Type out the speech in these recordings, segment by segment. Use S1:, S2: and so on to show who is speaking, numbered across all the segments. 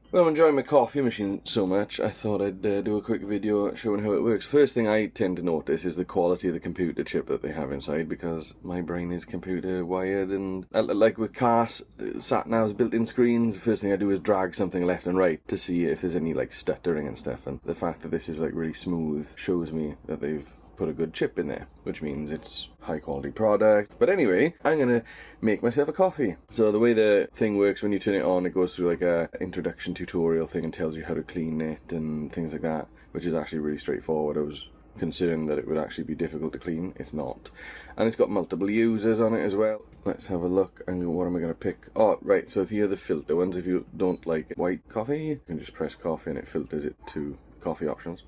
S1: Well, I'm enjoying my coffee machine so much, I thought I'd do a quick video showing how it works. First thing I tend to notice is the quality of the computer chip that they have inside, because my brain is computer wired, and like with cars, sat-navs, built-in screens, the first thing I do is drag something left and right to see if there's any like stuttering and stuff, and the fact that this is like really smooth shows me that they've put a good chip in there, which means it's high quality product. But anyway, I'm gonna make myself a coffee. So the way the thing works, when you turn it on, it goes through like a introduction tutorial thing and tells you how to clean it and things like that, which is actually really straightforward. I was concerned that it would actually be difficult to clean. It's not. And it's got multiple users on it as well. Let's have a look. And what am I going to pick? Oh, right, so here are the filter ones. If you don't like white coffee, you can just press coffee and it filters it to coffee options.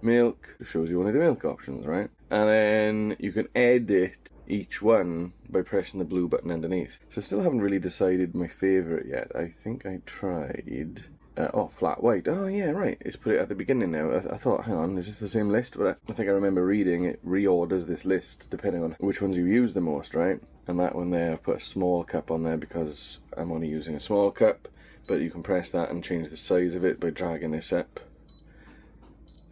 S1: Milk shows you one of the milk options, right? And then you can edit each one by pressing the blue button underneath. So I still haven't really decided my favourite yet. I think I tried... flat white. Oh yeah, right. It's put it at the beginning now. I thought, hang on, is this the same list? But I think I remember reading it reorders this list depending on which ones you use the most, right? And that one there, I've put a small cup on there because I'm only using a small cup. But you can press that and change the size of it by dragging this up.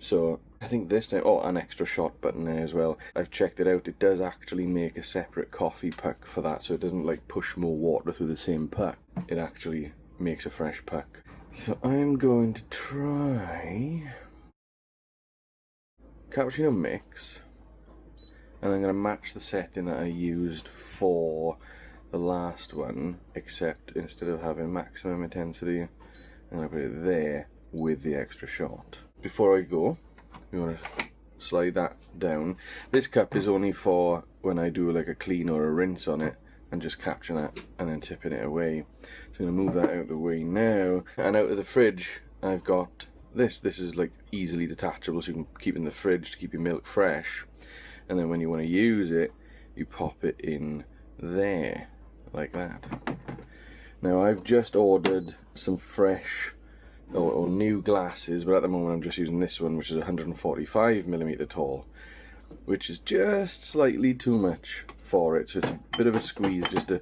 S1: So I think this time, an extra shot button there as well. I've checked it out, it does actually make a separate coffee puck for that, so it doesn't like push more water through the same puck. It actually makes a fresh puck. So I'm going to try cappuccino mix, and I'm going to match the setting that I used for the last one, except instead of having maximum intensity, I'm going to put it there with the extra shot. Before I go, you want to slide that down. This cup is only for when I do like a clean or a rinse on it, and just capturing that and then tipping it away. So I'm going to move that out of the way now. And out of the fridge, I've got this. This is like easily detachable, so you can keep in the fridge to keep your milk fresh. And then when you want to use it, you pop it in there, like that. Now I've just ordered some fresh or new glasses, but at the moment I'm just using this one, which is 145mm tall, which is just slightly too much for it, so it's a bit of a squeeze just to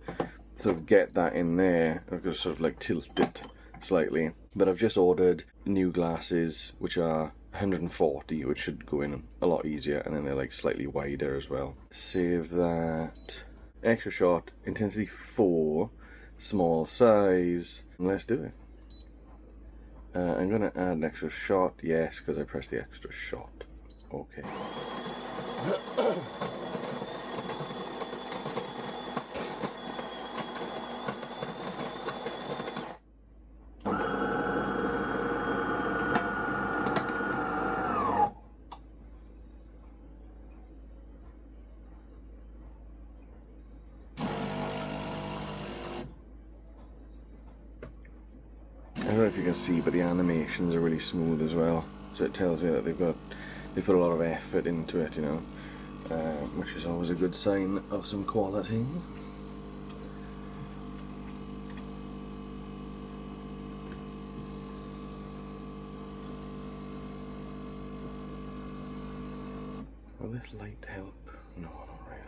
S1: sort of get that in there. I've got to sort of like tilt it slightly, but I've just ordered new glasses which are 140, which should go in a lot easier, and then they're like slightly wider as well. Save that. Extra shot, intensity 4, small size, and let's do it. I'm going to add an extra shot, yes, because I pressed the extra shot. Okay. I don't know if you can see, but the animations are really smooth as well. So it tells me that they've put a lot of effort into it, you know, which is always a good sign of some quality. Will this light help? No, not really.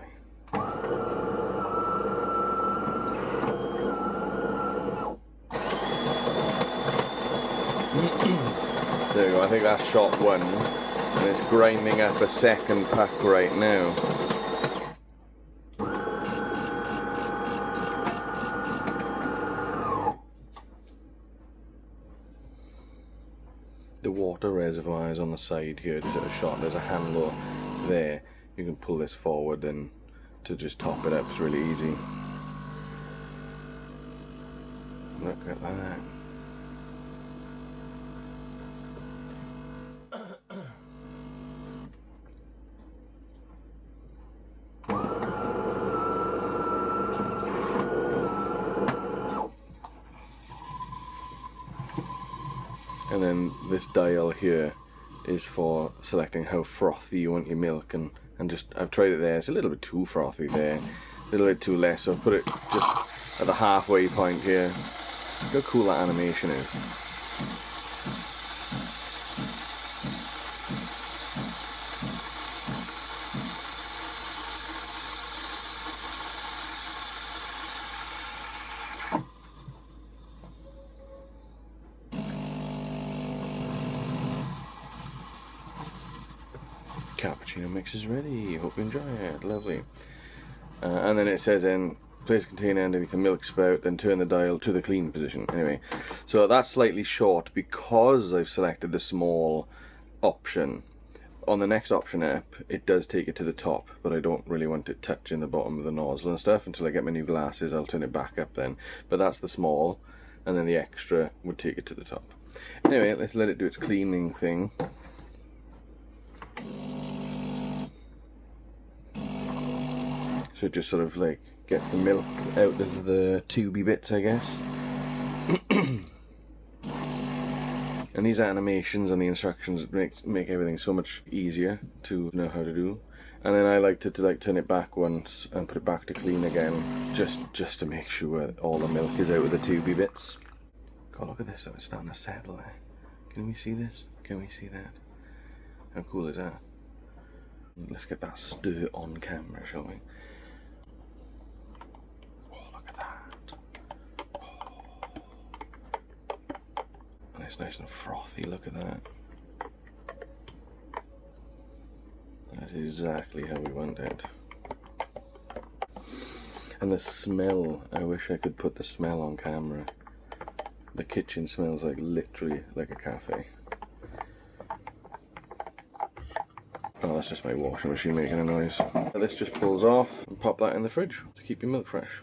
S1: There you go, I think that's shot 1, and it's grinding up a second pack right now. The water reservoir is on the side here, just at a shot. There's a handle there. You can pull this forward and to just top it up. It's really easy. Look at that. And then this dial here is for selecting how frothy you want your milk, and just I've tried it there. It's a little bit too frothy there, a little bit too less, so I've put it just at the halfway point here. Look how cool that animation is. Cappuccino mix is ready. Hope you enjoy it. Lovely. And then it says in, place a container underneath the milk spout, then turn the dial to the clean position. Anyway, so that's slightly short because I've selected the small option. On the next option up, it does take it to the top, but I don't really want it touching the bottom of the nozzle and stuff. Until I get my new glasses, I'll turn it back up then. But that's the small, and then the extra would take it to the top. Anyway, let's let it do its cleaning thing. So it just sort of like gets the milk out of the tubey bits, I guess. And these animations and the instructions make everything so much easier to know how to do. And then I like to like turn it back once and put it back to clean again, just to make sure all the milk is out of the tubey bits. God, look at this, it's starting to settle there. Can we see this? Can we see that? How cool is that? Let's get that stir on camera, shall we? It's nice and frothy, look at that. That's exactly how we want it. And the smell, I wish I could put the smell on camera. The kitchen smells like literally like a cafe. Oh, that's just my washing machine making a noise. This just pulls off and pop that in the fridge to keep your milk fresh.